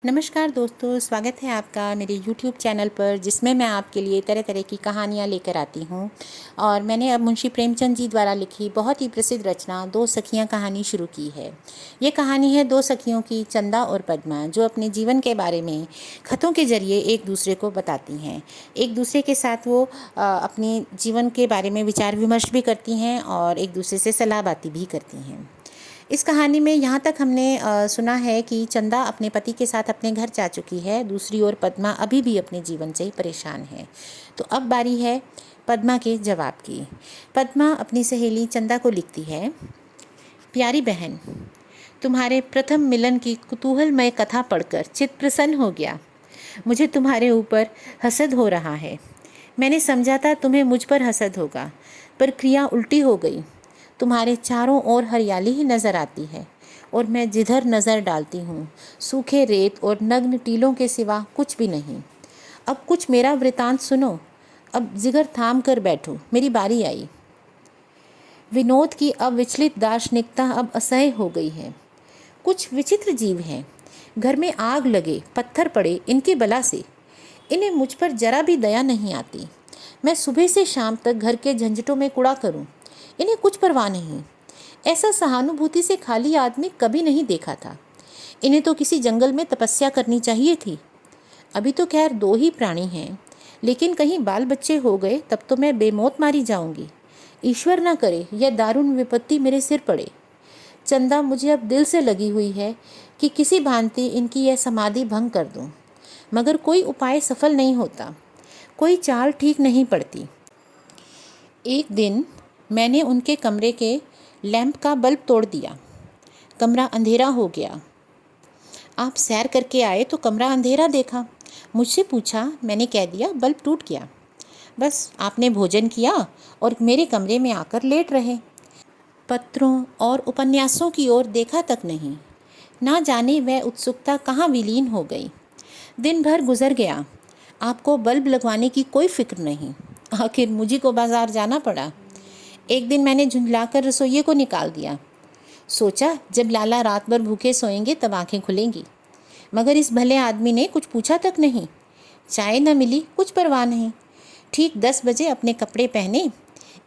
नमस्कार दोस्तों, स्वागत है आपका मेरे YouTube चैनल पर, जिसमें मैं आपके लिए तरह तरह की कहानियाँ लेकर आती हूँ। और मैंने अब मुंशी प्रेमचंद जी द्वारा लिखी बहुत ही प्रसिद्ध रचना दो सखियाँ कहानी शुरू की है। ये कहानी है दो सखियों की, चंदा और पद्मा, जो अपने जीवन के बारे में खतों के जरिए एक दूसरे को बताती हैं। एक दूसरे के साथ वो अपने जीवन के बारे में विचार विमर्श भी करती हैं और एक दूसरे से सलाह बाती भी करती हैं। इस कहानी में यहाँ तक हमने सुना है कि चंदा अपने पति के साथ अपने घर जा चुकी है। दूसरी ओर पद्मा अभी भी अपने जीवन से परेशान है। तो अब बारी है पद्मा के जवाब की। पद्मा अपनी सहेली चंदा को लिखती है, प्यारी बहन, तुम्हारे प्रथम मिलन की कुतूहलमय कथा पढ़कर चित्त प्रसन्न हो गया। मुझे तुम्हारे ऊपर हसद हो रहा है। मैंने समझा था तुम्हें मुझ पर हसद होगा, पर क्रिया उल्टी हो गई। तुम्हारे चारों ओर हरियाली ही नज़र आती है और मैं जिधर नज़र डालती हूँ सूखे रेत और नग्न टीलों के सिवा कुछ भी नहीं। अब कुछ मेरा वृतांत सुनो। अब जिगर थाम कर बैठो, मेरी बारी आई। विनोद की अविचलित दार्शनिकता अब असह्य हो गई है। कुछ विचित्र जीव हैं, घर में आग लगे, पत्थर पड़े इनकी बला से। इन्हें मुझ पर जरा भी दया नहीं आती। मैं सुबह से शाम तक घर के झंझटों में कुड़ा करूं, इन्हें कुछ परवाह नहीं। ऐसा सहानुभूति से खाली आदमी कभी नहीं देखा था। इन्हें तो किसी जंगल में तपस्या करनी चाहिए थी। अभी तो खैर दो ही प्राणी हैं, लेकिन कहीं बाल बच्चे हो गए तब तो मैं बेमौत मारी जाऊंगी। ईश्वर न करे यह दारुण विपत्ति मेरे सिर पड़े। चंदा मुझे अब दिल से लगी हुई है कि किसी भांति इनकी यह समाधि भंग कर दूं, मगर कोई उपाय सफल नहीं होता, कोई चाल ठीक नहीं पड़ती। एक दिन मैंने उनके कमरे के लैंप का बल्ब तोड़ दिया। कमरा अंधेरा हो गया। आप सैर करके आए तो कमरा अंधेरा देखा। मुझसे पूछा, मैंने कह दिया बल्ब टूट गया। बस आपने भोजन किया और मेरे कमरे में आकर लेट रहे। पत्रों और उपन्यासों की ओर देखा तक नहीं। ना जाने वह उत्सुकता कहाँ विलीन हो गई। दिन भर गुजर गया। आपको बल्ब लगवाने की कोई फिक्र नहीं। आखिर मुझी को बाजार जाना पड़ा। एक दिन मैंने झुंझलाकर रसोइये को निकाल दिया। सोचा जब लाला रात भर भूखे सोएंगे तब आंखें खुलेंगी, मगर इस भले आदमी ने कुछ पूछा तक नहीं। चाय न मिली, कुछ परवाह नहीं। ठीक 10 बजे अपने कपड़े पहने,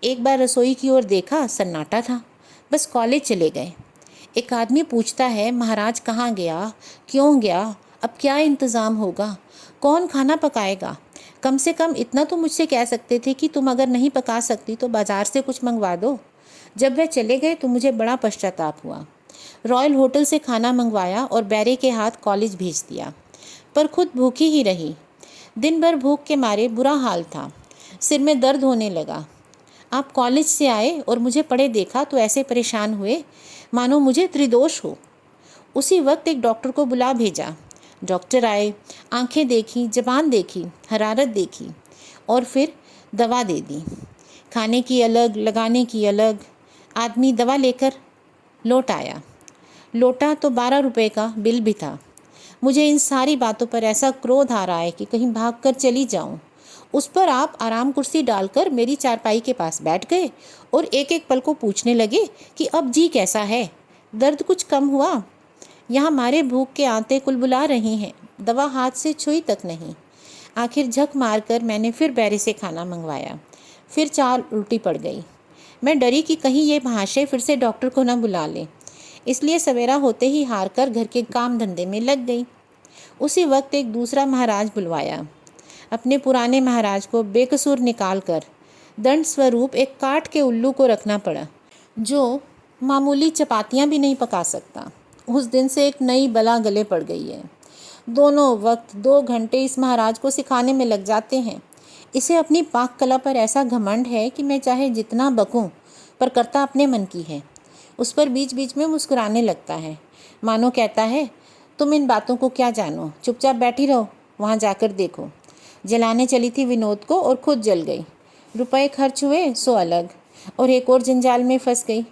एक बार रसोई की ओर देखा, सन्नाटा था। बस कॉलेज चले गए। एक आदमी पूछता है, महाराज कहाँ गया, क्यों गया, अब क्या इंतज़ाम होगा, कौन खाना पकाएगा। कम से कम इतना तो मुझसे कह सकते थे कि तुम अगर नहीं पका सकती तो बाज़ार से कुछ मंगवा दो। जब वह चले गए तो मुझे बड़ा पश्चाताप हुआ। रॉयल होटल से खाना मंगवाया और बैरे के हाथ कॉलेज भेज दिया, पर खुद भूखी ही रही। दिन भर भूख के मारे बुरा हाल था। सिर में दर्द होने लगा। आप कॉलेज से आए और मुझे पड़े देखा तो ऐसे परेशान हुए मानो मुझे त्रिदोष हो। उसी वक्त एक डॉक्टर को बुला भेजा। डॉक्टर आए, आंखें देखी, जबान देखी, हरारत देखी और फिर दवा दे दी। खाने की अलग, लगाने की अलग। आदमी दवा लेकर लौट आया। लौटा तो 12 रुपये का बिल भी था। मुझे इन सारी बातों पर ऐसा क्रोध आ रहा है कि कहीं भागकर चली जाऊं। उस पर आप आराम कुर्सी डालकर मेरी चारपाई के पास बैठ गए और एक एक पल को पूछने लगे कि अब जी कैसा है, दर्द कुछ कम हुआ। यहाँ मारे भूख के आंतें कुलबुला रही हैं, दवा हाथ से छुई तक नहीं। आखिर झक मारकर मैंने फिर बैरे से खाना मंगवाया। फिर चाल उल्टी पड़ गई। मैं डरी कि कहीं ये महाशय फिर से डॉक्टर को न बुला ले, इसलिए सवेरा होते ही हार कर घर के काम धंधे में लग गई। उसी वक्त एक दूसरा महाराज बुलवाया। अपने पुराने महाराज को बेकसूर निकाल कर दंड स्वरूप एक काठ के उल्लू को रखना पड़ा, जो मामूली चपातियाँ भी नहीं पका सकता। उस दिन से एक नई बला गले पड़ गई है। दोनों वक्त 2 घंटे इस महाराज को सिखाने में लग जाते हैं। इसे अपनी पाक कला पर ऐसा घमंड है कि मैं चाहे जितना बकूं, पर करता अपने मन की है। उस पर बीच बीच में मुस्कुराने लगता है, मानो कहता है, तुम इन बातों को क्या जानो, चुपचाप बैठी रहो, वहाँ जाकर देखो। जलाने चली थी विनोद को और खुद जल गई। रुपए खर्च हुए सो अलग, और एक और जंजाल में फंस गई।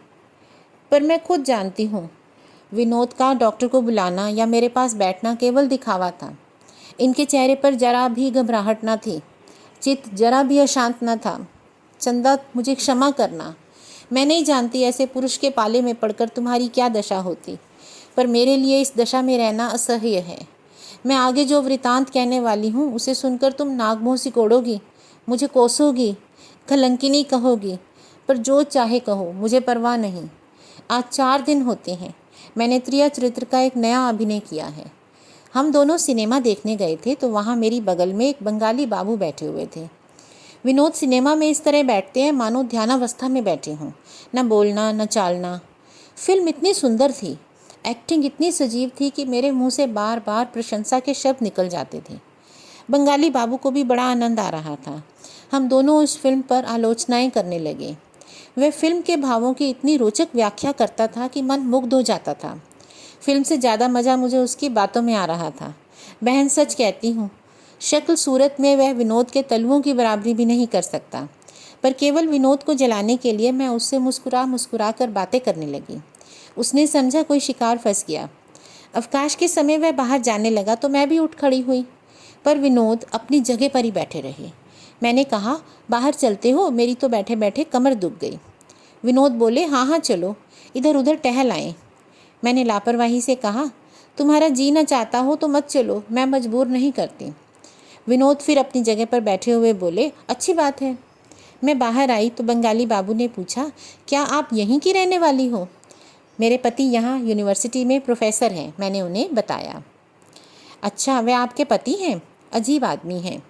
पर मैं खुद जानती हूँ, विनोद का डॉक्टर को बुलाना या मेरे पास बैठना केवल दिखावा था। इनके चेहरे पर जरा भी घबराहट न थी, चित्त जरा भी अशांत न था। चंदा, मुझे क्षमा करना। मैं नहीं जानती ऐसे पुरुष के पाले में पड़कर तुम्हारी क्या दशा होती, पर मेरे लिए इस दशा में रहना असह्य है। मैं आगे जो वृतांत कहने वाली हूँ उसे सुनकर तुम नाक मुँह सिकोड़ोगी, मुझे कोसोगी, कलंकिनी कहोगी, पर जो चाहे कहो, मुझे परवाह नहीं। आज 4 दिन होते हैं मैंने त्रिया चरित्र का एक नया अभिनय किया है। हम दोनों सिनेमा देखने गए थे तो वहाँ मेरी बगल में एक बंगाली बाबू बैठे हुए थे। विनोद सिनेमा में इस तरह बैठते हैं मानो ध्यानावस्था में बैठे हों, न बोलना न चालना। फिल्म इतनी सुंदर थी, एक्टिंग इतनी सजीव थी कि मेरे मुंह से बार बार प्रशंसा के शब्द निकल जाते थे। बंगाली बाबू को भी बड़ा आनंद आ रहा था। हम दोनों उस फिल्म पर आलोचनाएं करने लगे। वह फिल्म के भावों की इतनी रोचक व्याख्या करता था कि मन मुग्ध हो जाता था। फिल्म से ज़्यादा मज़ा मुझे उसकी बातों में आ रहा था। बहन सच कहती हूँ, शक्ल सूरत में वह विनोद के तलुओं की बराबरी भी नहीं कर सकता, पर केवल विनोद को जलाने के लिए मैं उससे मुस्कुरा मुस्कुरा कर बातें करने लगी। उसने समझा कोई शिकार फंस गया। अवकाश के समय वह बाहर जाने लगा तो मैं भी उठ खड़ी हुई, पर विनोद अपनी जगह पर ही बैठे रहे। मैंने कहा, बाहर चलते हो, मेरी तो बैठे बैठे कमर दुख गई। विनोद बोले, हाँ हाँ चलो, इधर उधर टहल आएँ। मैंने लापरवाही से कहा, तुम्हारा जी न चाहता हो तो मत चलो, मैं मजबूर नहीं करती। विनोद फिर अपनी जगह पर बैठे हुए बोले, अच्छी बात है। मैं बाहर आई तो बंगाली बाबू ने पूछा, क्या आप यहीं की रहने वाली हो? मेरे पति यहाँ यूनिवर्सिटी में प्रोफेसर हैं, मैंने उन्हें बताया। अच्छा, वे आपके पति हैं? अजीब आदमी हैं।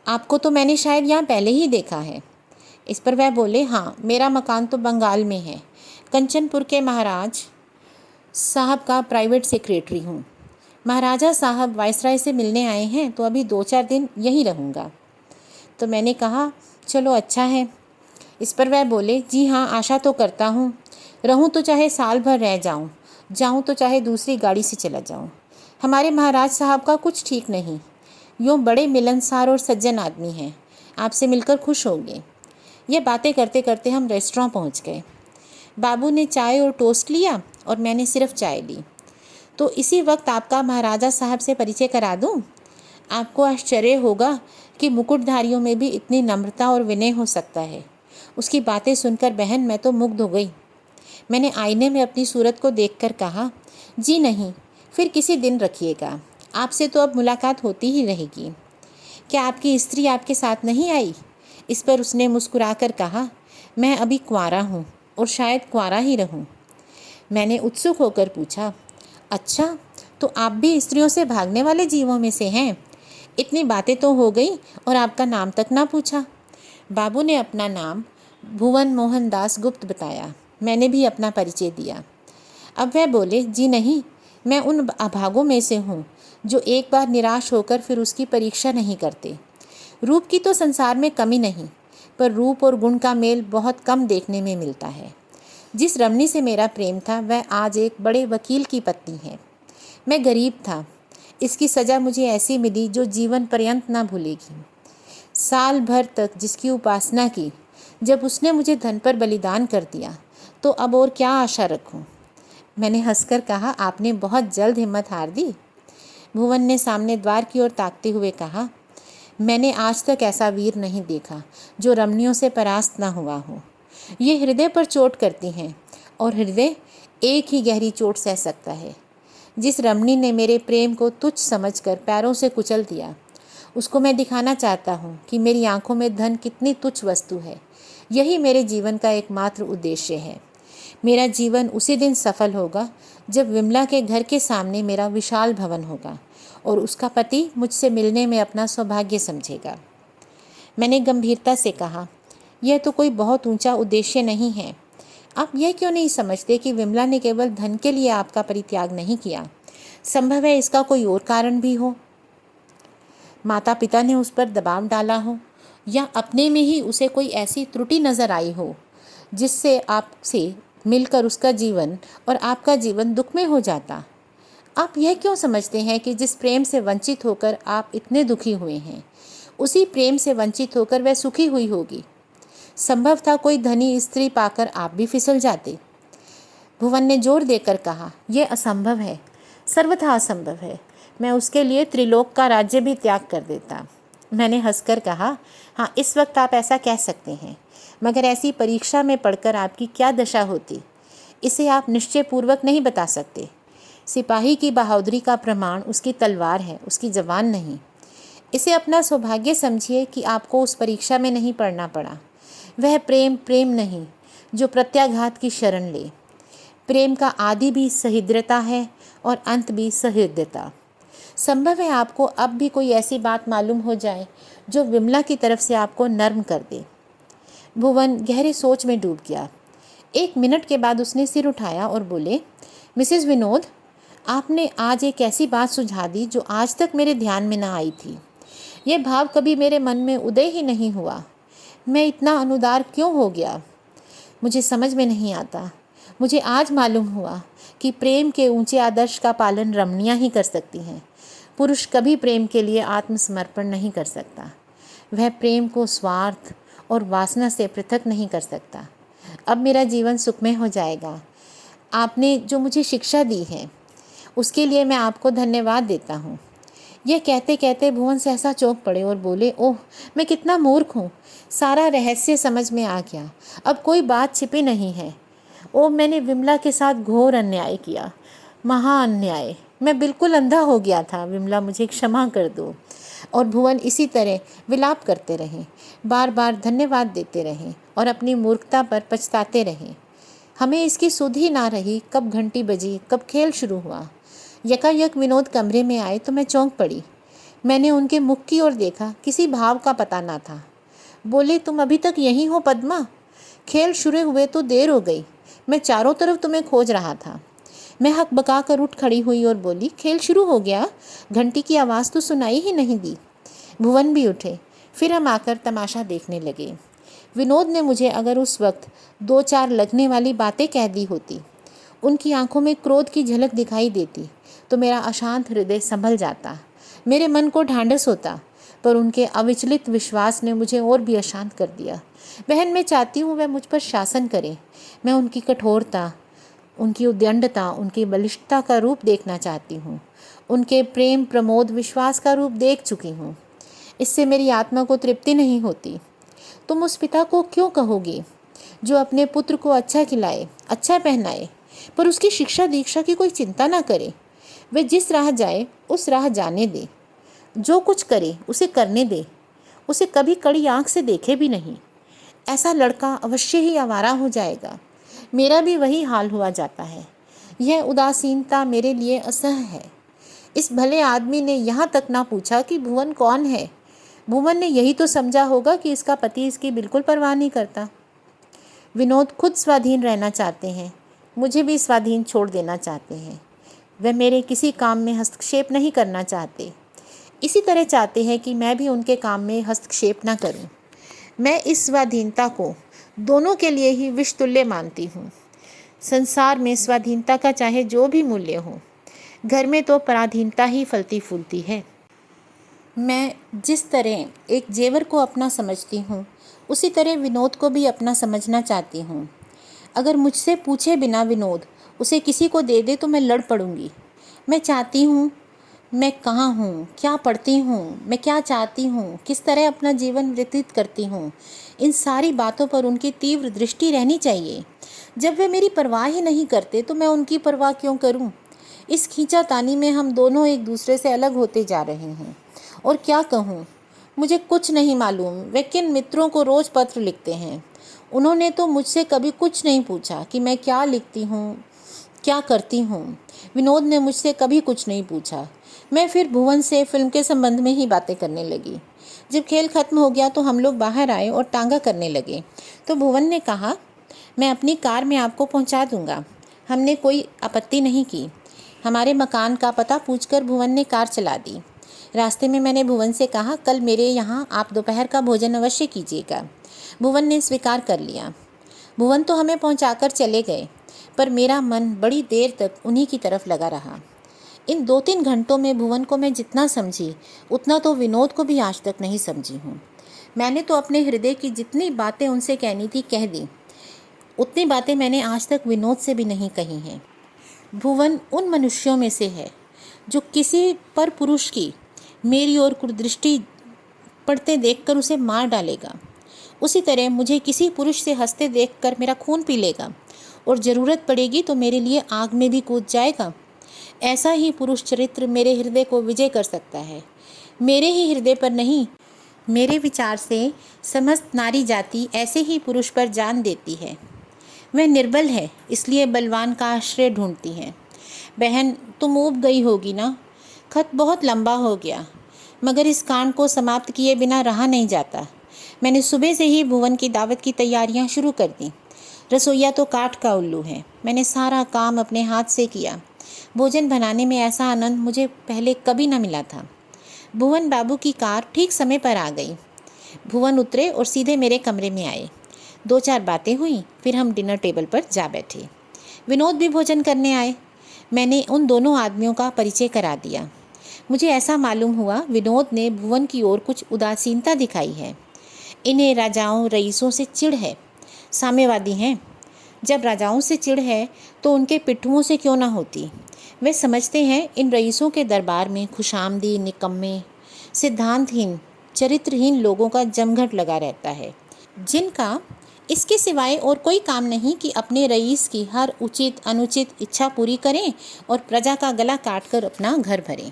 आपको तो मैंने शायद यहाँ पहले ही देखा है। इस पर वह बोले, हाँ, मेरा मकान तो बंगाल में है। कंचनपुर के महाराज साहब का प्राइवेट सेक्रेटरी हूँ। महाराजा साहब वायसराय से मिलने आए हैं तो अभी 2-4 दिन यहीं रहूँगा। तो मैंने कहा, चलो अच्छा है। इस पर वह बोले, जी हाँ, आशा तो करता हूँ। रहूँ तो चाहे साल भर रह जाऊँ, जाऊँ तो चाहे दूसरी गाड़ी से चला जाऊँ। हमारे महाराज साहब का कुछ ठीक नहीं। यूँ बड़े मिलनसार और सज्जन आदमी हैं, आपसे मिलकर खुश होंगे। ये बातें करते करते हम रेस्टोरेंट पहुँच गए। बाबू ने चाय और टोस्ट लिया और मैंने सिर्फ चाय ली। तो इसी वक्त आपका महाराजा साहब से परिचय करा दूं? आपको आश्चर्य होगा कि मुकुटधारियों में भी इतनी नम्रता और विनय हो सकता है। उसकी बातें सुनकर बहन मैं तो मुग्ध हो गई। मैंने आईने में अपनी सूरत को देखकर कहा, जी नहीं, फिर किसी दिन रखिएगा, आपसे तो अब मुलाकात होती ही रहेगी। क्या आपकी स्त्री आपके साथ नहीं आई? इस पर उसने मुस्कुराकर कहा, मैं अभी कुंवारा हूँ और शायद कुंवारा ही रहूँ। मैंने उत्सुक होकर पूछा, अच्छा, तो आप भी स्त्रियों से भागने वाले जीवों में से हैं? इतनी बातें तो हो गई और आपका नाम तक ना पूछा। बाबू ने अपना नाम भुवन मोहन दास गुप्त बताया। मैंने भी अपना परिचय दिया। अब वह बोले, जी नहीं, मैं उन अभागों में से हूँ जो एक बार निराश होकर फिर उसकी परीक्षा नहीं करते। रूप की तो संसार में कमी नहीं, पर रूप और गुण का मेल बहुत कम देखने में मिलता है। जिस रमणी से मेरा प्रेम था वह आज एक बड़े वकील की पत्नी है। मैं गरीब था, इसकी सज़ा मुझे ऐसी मिली जो जीवन पर्यंत ना भूलेगी। साल भर तक जिसकी उपासना की, जब उसने मुझे धन पर बलिदान कर दिया तो अब और क्या आशा रखूं? मैंने हंसकर कहा, आपने बहुत जल्द हिम्मत हार दी। भुवन ने सामने द्वार की ओर ताकते हुए कहा, मैंने आज तक ऐसा वीर नहीं देखा जो रमणियों से परास्त ना हुआ हो। ये हृदय पर चोट करती हैं और हृदय एक ही गहरी चोट सह सकता है। जिस रमणी ने मेरे प्रेम को तुच्छ समझकर पैरों से कुचल दिया, उसको मैं दिखाना चाहता हूँ कि मेरी आंखों में धन कितनी तुच्छ वस्तु है। यही मेरे जीवन का एकमात्र उद्देश्य है। मेरा जीवन उसी दिन सफल होगा जब विमला के घर के सामने मेरा विशाल भवन होगा और उसका पति मुझसे मिलने में अपना सौभाग्य समझेगा। मैंने गंभीरता से कहा, यह तो कोई बहुत ऊंचा उद्देश्य नहीं है। आप यह क्यों नहीं समझते कि विमला ने केवल धन के लिए आपका परित्याग नहीं किया? संभव है इसका कोई और कारण भी हो। माता पिता ने उस पर दबाव डाला हो, या अपने में ही उसे कोई ऐसी त्रुटि नज़र आई हो जिससे आपसे मिलकर उसका जीवन और आपका जीवन दुख में हो जाता। आप यह क्यों समझते हैं कि जिस प्रेम से वंचित होकर आप इतने दुखी हुए हैं, उसी प्रेम से वंचित होकर वह सुखी हुई होगी? संभव था कोई धनी स्त्री पाकर आप भी फिसल जाते। भुवन ने जोर देकर कहा, यह असंभव है, सर्वथा असंभव है। मैं उसके लिए त्रिलोक का राज्य भी त्याग कर देता। मैंने हंसकर कहा, हाँ, इस वक्त आप ऐसा कह सकते हैं, मगर ऐसी परीक्षा में पढ़कर आपकी क्या दशा होती, इसे आप निश्चय पूर्वक नहीं बता सकते। सिपाही की बहादुरी का प्रमाण उसकी तलवार है, उसकी जबान नहीं। इसे अपना सौभाग्य समझिए कि आपको उस परीक्षा में नहीं पड़ना पड़ा। वह प्रेम प्रेम नहीं जो प्रत्याघात की शरण ले। प्रेम का आदि भी सहृदयता है और अंत भी सहृदयता। संभव है आपको अब भी कोई ऐसी बात मालूम हो जाए जो विमला की तरफ से आपको नर्म कर दे। भुवन गहरे सोच में डूब गया। 1 मिनट के बाद उसने सिर उठाया और बोले, मिसेस विनोद, आपने आज एक ऐसी बात सुझा दी जो आज तक मेरे ध्यान में न आई थी। यह भाव कभी मेरे मन में उदय ही नहीं हुआ। मैं इतना अनुदार क्यों हो गया, मुझे समझ में नहीं आता। मुझे आज मालूम हुआ कि प्रेम के ऊंचे आदर्श का पालन रमणियाँ ही कर सकती हैं। पुरुष कभी प्रेम के लिए आत्मसमर्पण नहीं कर सकता। वह प्रेम को स्वार्थ और वासना से पृथक नहीं कर सकता। अब मेरा जीवन सुखमय हो जाएगा। आपने जो मुझे शिक्षा दी है उसके लिए मैं आपको धन्यवाद देता हूँ। यह कहते कहते भुवन सहसा चौंक पड़े और बोले, ओह, मैं कितना मूर्ख हूँ। सारा रहस्य समझ में आ गया। अब कोई बात छिपी नहीं है। ओह, मैंने विमला के साथ घोर अन्याय किया, महा अन्याय। मैं बिल्कुल अंधा हो गया था। विमला, मुझे क्षमा कर दो। और भुवन इसी तरह विलाप करते रहे, बार बार धन्यवाद देते रहे और अपनी मूर्खता पर पछताते रहे। हमें इसकी सुध ही ना रही कब घंटी बजी, कब खेल शुरू हुआ। यकायक विनोद कमरे में आए तो मैं चौंक पड़ी। मैंने उनके मुख की ओर देखा, किसी भाव का पता ना था। बोले, तुम अभी तक यहीं हो पद्मा? खेल शुरू हुए तो देर हो गई। मैं चारों तरफ तुम्हें खोज रहा था। मैं हक बका कर उठ खड़ी हुई और बोली, खेल शुरू हो गया? घंटी की आवाज़ तो सुनाई ही नहीं दी। भुवन भी उठे। फिर हम आकर तमाशा देखने लगे। विनोद ने मुझे अगर उस वक्त 2-4 लगने वाली बातें कह दी होती, उनकी आंखों में क्रोध की झलक दिखाई देती, तो मेरा अशांत हृदय संभल जाता, मेरे मन को ढांढस होता। पर उनके अविचलित विश्वास ने मुझे और भी अशांत कर दिया। बहन, मैं चाहती हूँ वह मुझ पर शासन करे। मैं उनकी कठोरता, उनकी उद्दंडता, उनकी बलिष्ठता का रूप देखना चाहती हूँ। उनके प्रेम, प्रमोद, विश्वास का रूप देख चुकी हूँ। इससे मेरी आत्मा को तृप्ति नहीं होती। तुम उस पिता को क्यों कहोगे जो अपने पुत्र को अच्छा खिलाए, अच्छा पहनाए, पर उसकी शिक्षा दीक्षा की कोई चिंता ना करे? वह जिस राह जाए उस राह जाने दे, जो कुछ करे उसे करने दे, उसे कभी कड़ी आंख से देखे भी नहीं। ऐसा लड़का अवश्य ही आवारा हो जाएगा। मेरा भी वही हाल हुआ जाता है। यह उदासीनता मेरे लिए असह्य है। इस भले आदमी ने यहाँ तक ना पूछा कि भुवन कौन है। भुवन ने यही तो समझा होगा कि इसका पति इसकी बिल्कुल परवाह नहीं करता। विनोद खुद स्वाधीन रहना चाहते हैं, मुझे भी स्वाधीन छोड़ देना चाहते हैं। वह मेरे किसी काम में हस्तक्षेप नहीं करना चाहते। इसी तरह चाहते हैं कि मैं भी उनके काम में हस्तक्षेप ना करूं। मैं इस स्वाधीनता को दोनों के लिए ही विषतुल्य मानती हूँ। संसार में स्वाधीनता का चाहे जो भी मूल्य हो, घर में तो पराधीनता ही फलती फूलती है। मैं जिस तरह एक जेवर को अपना समझती हूँ, उसी तरह विनोद को भी अपना समझना चाहती हूँ। अगर मुझसे पूछे बिना विनोद उसे किसी को दे दे तो मैं लड़ पड़ूंगी। मैं चाहती हूँ, मैं कहाँ हूँ, क्या पढ़ती हूँ, मैं क्या चाहती हूँ, किस तरह अपना जीवन व्यतीत करती हूँ, इन सारी बातों पर उनकी तीव्र दृष्टि रहनी चाहिए। जब वे मेरी परवाह ही नहीं करते तो मैं उनकी परवाह क्यों करूँ? इस खींचातानी में हम दोनों एक दूसरे से अलग होते जा रहे हैं। और क्या कहूँ, मुझे कुछ नहीं मालूम वे किन मित्रों को रोज़ पत्र लिखते हैं। उन्होंने तो मुझसे कभी कुछ नहीं पूछा कि मैं क्या लिखती हूँ, क्या करती हूँ। विनोद ने मुझसे कभी कुछ नहीं पूछा। मैं फिर भुवन से फिल्म के संबंध में ही बातें करने लगी। जब खेल खत्म हो गया तो हम लोग बाहर आए और टांगा करने लगे। तो भुवन ने कहा, मैं अपनी कार में आपको पहुंचा दूंगा। हमने कोई आपत्ति नहीं की। हमारे मकान का पता पूछकर भुवन ने कार चला दी। रास्ते में मैंने भुवन से कहा, कल मेरे यहाँ आप दोपहर का भोजन अवश्य कीजिएगा। भुवन ने स्वीकार कर लिया। भुवन तो हमें पहुँचाकर चले गए, पर मेरा मन बड़ी देर तक उन्हीं की तरफ लगा रहा। इन 2-3 घंटों में भुवन को मैं जितना समझी उतना तो विनोद को भी आज तक नहीं समझी हूँ। मैंने तो अपने हृदय की जितनी बातें उनसे कहनी थी कह दी। उतनी बातें मैंने आज तक विनोद से भी नहीं कही हैं। भुवन उन मनुष्यों में से है जो किसी पर पुरुष की मेरी ओर कुदृष्टि पड़ते देखकर उसे मार डालेगा। उसी तरह मुझे किसी पुरुष से हंसते देखकर मेरा खून पी लेगा और ज़रूरत पड़ेगी तो मेरे लिए आग में भी कूद जाएगा। ऐसा ही पुरुष चरित्र मेरे हृदय को विजय कर सकता है। मेरे ही हृदय पर नहीं, मेरे विचार से समस्त नारी जाति ऐसे ही पुरुष पर जान देती है। वह निर्बल है, इसलिए बलवान का आश्रय ढूंढती है। बहन, तुम ऊब गई होगी ना। खत बहुत लंबा हो गया, मगर इस कांड को समाप्त किए बिना रहा नहीं जाता। मैंने सुबह से ही भुवन की दावत की तैयारियां शुरू कर दी। रसोईया तो काठ का उल्लू है। मैंने सारा काम अपने हाथ से किया। भोजन बनाने में ऐसा आनंद मुझे पहले कभी न मिला था। भुवन बाबू की कार ठीक समय पर आ गई। भुवन उतरे और सीधे मेरे कमरे में आए। 2-4 बातें हुई, फिर हम डिनर टेबल पर जा बैठे। विनोद भी भोजन करने आए। मैंने उन दोनों आदमियों का परिचय करा दिया। मुझे ऐसा मालूम हुआ विनोद ने भुवन की ओर कुछ उदासीनता दिखाई है। इन्हें राजाओं रईसों से चिढ़ है, साम्यवादी हैं। जब राजाओं से चिढ़ है तो उनके पिट्ठुओं से क्यों ना होती। वे समझते हैं इन रईसों के दरबार में खुशामदी, निकम्मे, सिद्धांतहीन, चरित्रहीन लोगों का जमघट लगा रहता है, जिनका इसके सिवाय और कोई काम नहीं कि अपने रईस की हर उचित अनुचित इच्छा पूरी करें और प्रजा का गला काट कर अपना घर भरें।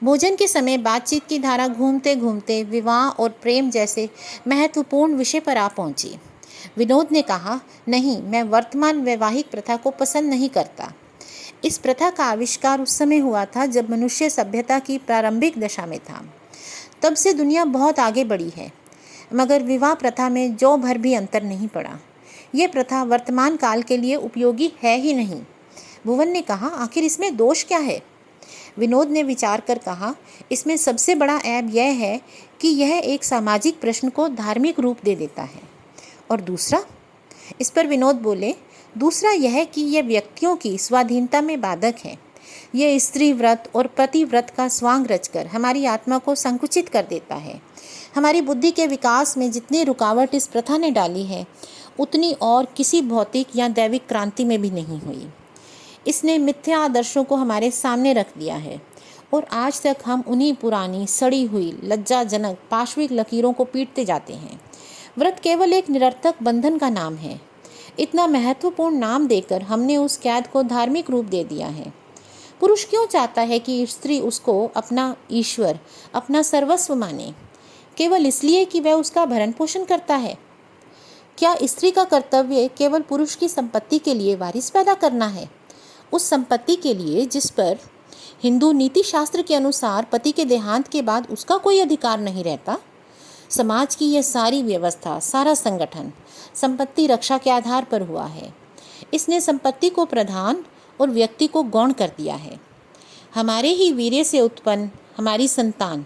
भोजन के समय बातचीत की धारा घूमते घूमते विवाह और प्रेम जैसे महत्वपूर्ण विषय पर आ पहुंची। विनोद ने कहा, नहीं, मैं वर्तमान वैवाहिक प्रथा को पसंद नहीं करता। इस प्रथा का आविष्कार उस समय हुआ था जब मनुष्य सभ्यता की प्रारंभिक दशा में था। तब से दुनिया बहुत आगे बढ़ी है, मगर विवाह प्रथा में जौ भर भी अंतर नहीं पड़ा। ये प्रथा वर्तमान काल के लिए उपयोगी है ही नहीं। भुवन ने कहा, आखिर इसमें दोष क्या है? विनोद ने विचार कर कहा, इसमें सबसे बड़ा ऐब यह है कि यह एक सामाजिक प्रश्न को धार्मिक रूप दे देता है। और दूसरा? इस पर विनोद बोले, दूसरा यह कि यह व्यक्तियों की स्वाधीनता में बाधक है। यह स्त्री व्रत और पतिव्रत का स्वांग रचकर हमारी आत्मा को संकुचित कर देता है। हमारी बुद्धि के विकास में जितनी रुकावट इस प्रथा ने डाली है, उतनी और किसी भौतिक या दैविक क्रांति में भी नहीं हुई। इसने मिथ्या आदर्शों को हमारे सामने रख दिया है और आज तक हम उन्हीं पुरानी सड़ी हुई लज्जाजनक पार्श्विक लकीरों को पीटते जाते हैं। व्रत केवल एक निरर्थक बंधन का नाम है। इतना महत्वपूर्ण नाम देकर हमने उस कैद को धार्मिक रूप दे दिया है। पुरुष क्यों चाहता है कि स्त्री उसको अपना ईश्वर, अपना सर्वस्व माने? केवल इसलिए कि वह उसका भरण पोषण करता है। क्या स्त्री का कर्तव्य केवल पुरुष की संपत्ति के लिए वारिस पैदा करना है? उस संपत्ति के लिए जिस पर हिंदू नीति शास्त्र के अनुसार पति के देहांत के बाद उसका कोई अधिकार नहीं रहता। समाज की यह सारी व्यवस्था, सारा संगठन संपत्ति रक्षा के आधार पर हुआ है। इसने संपत्ति को प्रधान और व्यक्ति को गौण कर दिया है। हमारे ही वीर्य से उत्पन्न हमारी संतान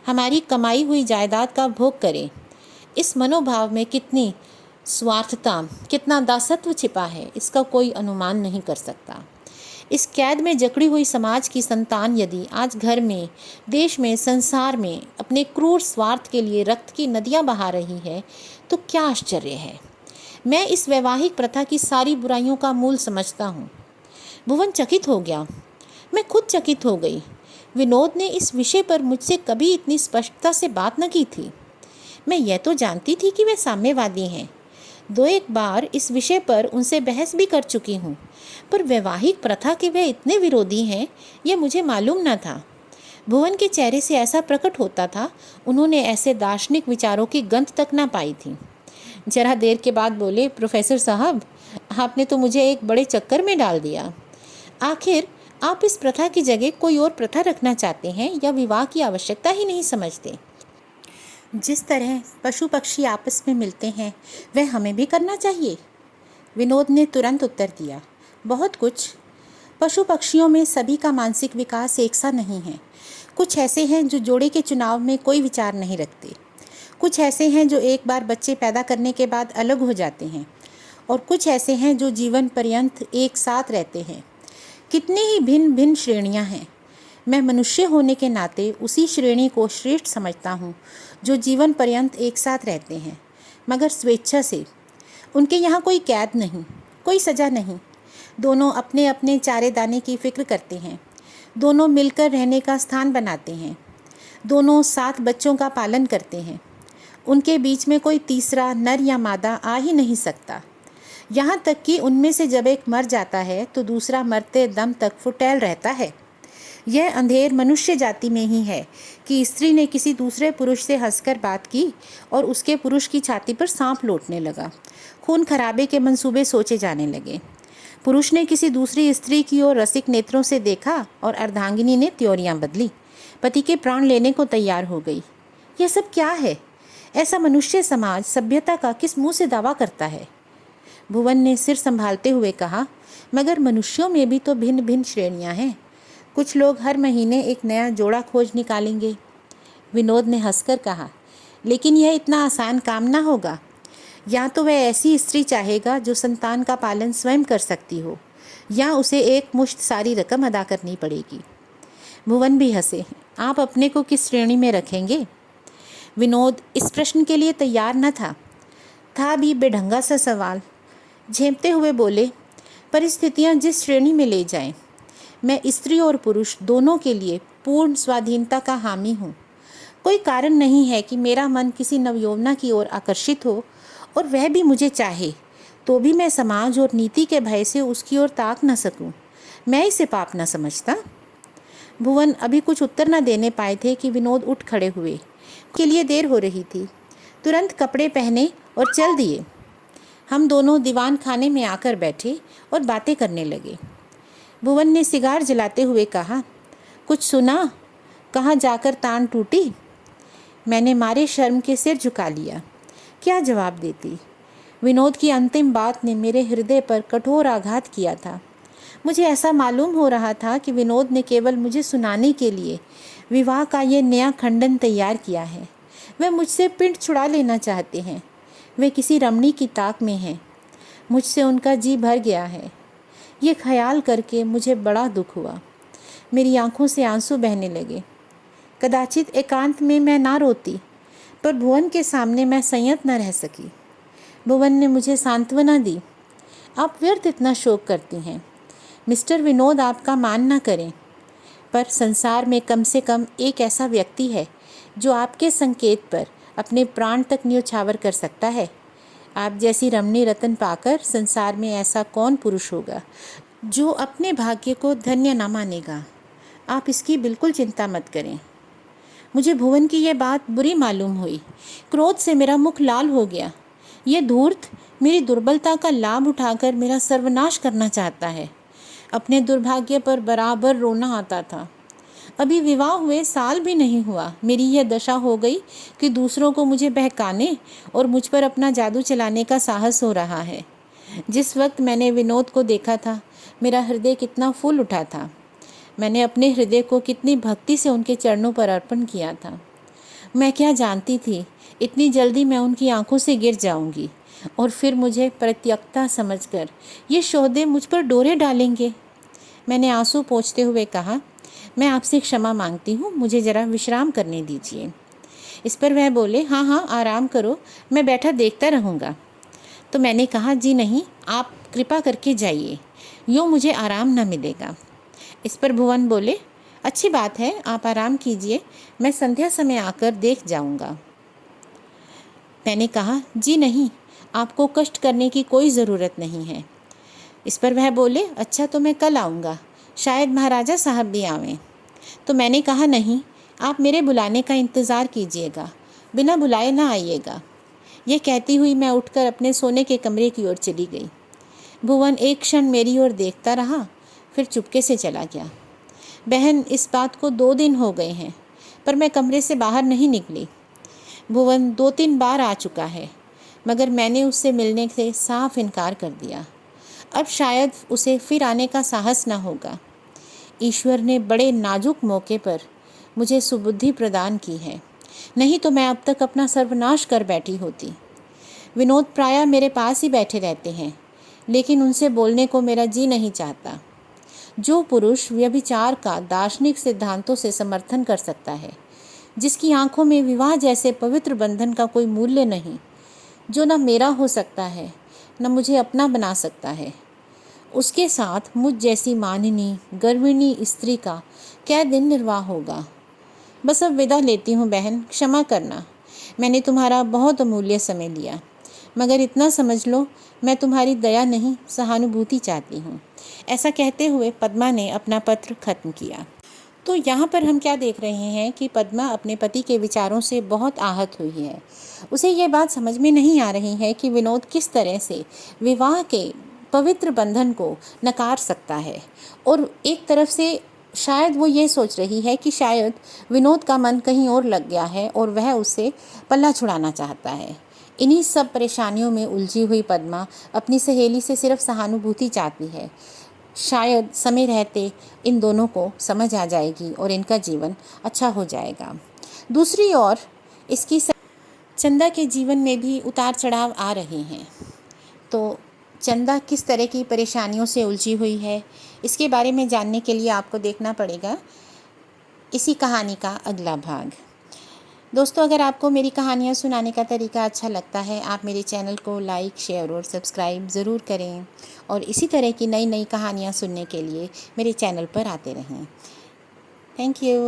हमारी कमाई हुई जायदाद का भोग करे, इस मनोभाव में कितनी स्वार्थता, कितना दासत्व छिपा है, इसका कोई अनुमान नहीं कर सकता। इस कैद में जकड़ी हुई समाज की संतान यदि आज घर में, देश में, संसार में अपने क्रूर स्वार्थ के लिए रक्त की नदियां बहा रही है, तो क्या आश्चर्य है। मैं इस वैवाहिक प्रथा की सारी बुराइयों का मूल समझता हूँ। भुवन चकित हो गया। मैं खुद चकित हो गई। विनोद ने इस विषय पर मुझसे कभी इतनी स्पष्टता से बात न की थी। मैं यह तो जानती थी कि वे साम्यवादी हैं। 2-1 बार इस विषय पर उनसे बहस भी कर चुकी हूँ, पर वैवाहिक प्रथा के वे इतने विरोधी हैं, यह मुझे मालूम न था। भुवन के चेहरे से ऐसा प्रकट होता था, उन्होंने ऐसे दार्शनिक विचारों की गंध तक न पाई थी। जरा देर के बाद बोले, प्रोफेसर साहब, आपने तो मुझे एक बड़े चक्कर में डाल दिया। आखिर आप इस प्रथा की जगह कोई और प्रथा रखना चाहते हैं या विवाह की आवश्यकता ही नहीं समझते? जिस तरह पशु पक्षी आपस में मिलते हैं, वह हमें भी करना चाहिए। विनोद ने तुरंत उत्तर दिया, बहुत कुछ। पशु पक्षियों में सभी का मानसिक विकास एक सा नहीं है। कुछ ऐसे हैं जो जोड़े के चुनाव में कोई विचार नहीं रखते। कुछ ऐसे हैं जो एक बार बच्चे पैदा करने के बाद अलग हो जाते हैं, और कुछ ऐसे हैं जो जीवन पर्यंत एक साथ रहते हैं। कितनी ही भिन्न भिन्न श्रेणियां हैं। मैं मनुष्य होने के नाते उसी श्रेणी को श्रेष्ठ समझता हूँ जो जीवन पर्यंत एक साथ रहते हैं, मगर स्वेच्छा से। उनके यहाँ कोई कैद नहीं, कोई सज़ा नहीं। दोनों अपने अपने चारे दाने की फिक्र करते हैं। दोनों मिलकर रहने का स्थान बनाते हैं। दोनों साथ बच्चों का पालन करते हैं। उनके बीच में कोई तीसरा नर या मादा आ ही नहीं सकता। यहाँ तक कि उनमें से जब एक मर जाता है तो दूसरा मरते दम तक फुटैल रहता है। यह अंधेर मनुष्य जाति में ही है कि स्त्री ने किसी दूसरे पुरुष से हंसकर बात की और उसके पुरुष की छाती पर सांप लौटने लगा। खून खराबे के मंसूबे सोचे जाने लगे। पुरुष ने किसी दूसरी स्त्री की ओर रसिक नेत्रों से देखा और अर्धांगिनी ने त्योरियां बदली। पति के प्राण लेने को तैयार हो गई। यह सब क्या है? ऐसा मनुष्य समाज सभ्यता का किस मुंह से दावा करता है? भुवन ने सिर संभालते हुए कहा, मगर मनुष्यों में भी तो भिन्न भिन्न श्रेणियां हैं। कुछ लोग हर महीने एक नया जोड़ा खोज निकालेंगे। विनोद ने हंसकर कहा, लेकिन यह इतना आसान काम ना होगा। या तो वह ऐसी स्त्री चाहेगा जो संतान का पालन स्वयं कर सकती हो, या उसे एक मुश्त सारी रकम अदा करनी पड़ेगी। भुवन भी हंसे। आप अपने को किस श्रेणी में रखेंगे? विनोद इस प्रश्न के लिए तैयार न था भी बेढंगा सा सवाल। झेपते हुए बोले, परिस्थितियां जिस श्रेणी में ले जाएं। मैं स्त्री और पुरुष दोनों के लिए पूर्ण स्वाधीनता का हामी हूँ। कोई कारण नहीं है कि मेरा मन किसी नवयौवना की ओर आकर्षित हो और वह भी मुझे चाहे, तो भी मैं समाज और नीति के भय से उसकी ओर ताक न सकूं। मैं इसे पाप न समझता। भुवन अभी कुछ उत्तर न देने पाए थे कि विनोद उठ खड़े हुए। के लिए देर हो रही थी। तुरंत कपड़े पहने और चल दिए। हम दोनों दीवान खाने में आकर बैठे और बातें करने लगे। भुवन ने सिगार जलाते हुए कहा, कुछ सुना? कहाँ जाकर तान टूटी? मैंने मारे शर्म के सिर झुका लिया। क्या जवाब देती? विनोद की अंतिम बात ने मेरे हृदय पर कठोर आघात किया था। मुझे ऐसा मालूम हो रहा था कि विनोद ने केवल मुझे सुनाने के लिए विवाह का ये नया खंडन तैयार किया है। वे मुझसे पिंड छुड़ा लेना चाहते हैं। वे किसी रमणी की ताक में हैं। मुझसे उनका जी भर गया है। ये ख्याल करके मुझे बड़ा दुख हुआ। मेरी आंखों से आंसू बहने लगे। कदाचित एकांत में मैं ना रोती, पर भुवन के सामने मैं संयत न रह सकी। भुवन ने मुझे सांत्वना दी। आप व्यर्थ इतना शोक करती हैं। मिस्टर विनोद आपका मान न करें, पर संसार में कम से कम एक ऐसा व्यक्ति है जो आपके संकेत पर अपने प्राण तक न्योछावर कर सकता है। आप जैसी रमणी रतन पाकर संसार में ऐसा कौन पुरुष होगा जो अपने भाग्य को धन्य न मानेगा। आप इसकी बिल्कुल चिंता मत करें। मुझे भुवन की यह बात बुरी मालूम हुई। क्रोध से मेरा मुख लाल हो गया। ये धूर्त मेरी दुर्बलता का लाभ उठाकर मेरा सर्वनाश करना चाहता है। अपने दुर्भाग्य पर बराबर रोना आता था। अभी विवाह हुए साल भी नहीं हुआ, मेरी यह दशा हो गई कि दूसरों को मुझे बहकाने और मुझ पर अपना जादू चलाने का साहस हो रहा है। जिस वक्त मैंने विनोद को देखा था, मेरा हृदय कितना फूल उठा था। मैंने अपने हृदय को कितनी भक्ति से उनके चरणों पर अर्पण किया था। मैं क्या जानती थी इतनी जल्दी मैं उनकी आंखों से गिर जाऊंगी और फिर मुझे प्रत्यक्षता समझकर ये सौदे मुझ पर डोरे डालेंगे। मैंने आंसू पोंछते हुए कहा, मैं आपसे क्षमा मांगती हूँ, मुझे ज़रा विश्राम करने दीजिए। इस पर वह बोले, हाँ हाँ आराम करो, मैं बैठा देखता रहूँगा। तो मैंने कहा, जी नहीं, आप कृपा करके जाइए, यूँ मुझे आराम न मिलेगा। इस पर भुवन बोले, अच्छी बात है, आप आराम कीजिए, मैं संध्या समय आकर देख जाऊँगा। मैंने कहा, जी नहीं, आपको कष्ट करने की कोई ज़रूरत नहीं है। इस पर वह बोले, अच्छा तो मैं कल आऊँगा, शायद महाराजा साहब भी आवें। तो मैंने कहा, नहीं, आप मेरे बुलाने का इंतज़ार कीजिएगा, बिना बुलाए ना आइएगा। यह कहती हुई मैं उठकर अपने सोने के कमरे की ओर चली गई। भुवन एक क्षण मेरी ओर देखता रहा, फिर चुपके से चला गया। बहन, इस बात को 2 दिन हो गए हैं, पर मैं कमरे से बाहर नहीं निकली। भुवन 2-3 बार आ चुका है, मगर मैंने उससे मिलने से साफ इनकार कर दिया। अब शायद उसे फिर आने का साहस न होगा। ईश्वर ने बड़े नाजुक मौके पर मुझे सुबुद्धि प्रदान की है, नहीं तो मैं अब तक अपना सर्वनाश कर बैठी होती। विनोद प्रायः मेरे पास ही बैठे रहते हैं, लेकिन उनसे बोलने को मेरा जी नहीं चाहता। जो पुरुष व्यभिचार का दार्शनिक सिद्धांतों से समर्थन कर सकता है, जिसकी आंखों में विवाह जैसे पवित्र बंधन का कोई मूल्य नहीं, जो न मेरा हो सकता है न मुझे अपना बना सकता है, उसके साथ मुझ जैसी माननी गर्विणी स्त्री का क्या दिन निर्वाह होगा। बस अब विदा लेती हूँ बहन, क्षमा करना, मैंने तुम्हारा बहुत अमूल्य समय लिया, मगर इतना समझ लो मैं तुम्हारी दया नहीं सहानुभूति चाहती हूँ। ऐसा कहते हुए पद्मा ने अपना पत्र खत्म किया। तो यहाँ पर हम क्या देख रहे हैं कि पद्मा अपने पति के विचारों से बहुत आहत हुई है। उसे ये बात समझ में नहीं आ रही है कि विनोद किस तरह से विवाह के पवित्र बंधन को नकार सकता है, और एक तरफ से शायद वो ये सोच रही है कि शायद विनोद का मन कहीं और लग गया है और वह उससे पल्ला छुड़ाना चाहता है। इन्हीं सब परेशानियों में उलझी हुई पद्मा अपनी सहेली से सिर्फ सहानुभूति चाहती है। शायद समय रहते इन दोनों को समझ आ जाएगी और इनका जीवन अच्छा हो जाएगा। दूसरी ओर इसकी चंदा के जीवन में भी उतार चढ़ाव आ रहे हैं। तो चंदा किस तरह की परेशानियों से उलझी हुई है, इसके बारे में जानने के लिए आपको देखना पड़ेगा इसी कहानी का अगला भाग। दोस्तों, अगर आपको मेरी कहानियाँ सुनाने का तरीका अच्छा लगता है, आप मेरे चैनल को लाइक, शेयर और सब्सक्राइब ज़रूर करें और इसी तरह की नई नई कहानियाँ सुनने के लिए मेरे चैनल पर आते रहें। Thank you.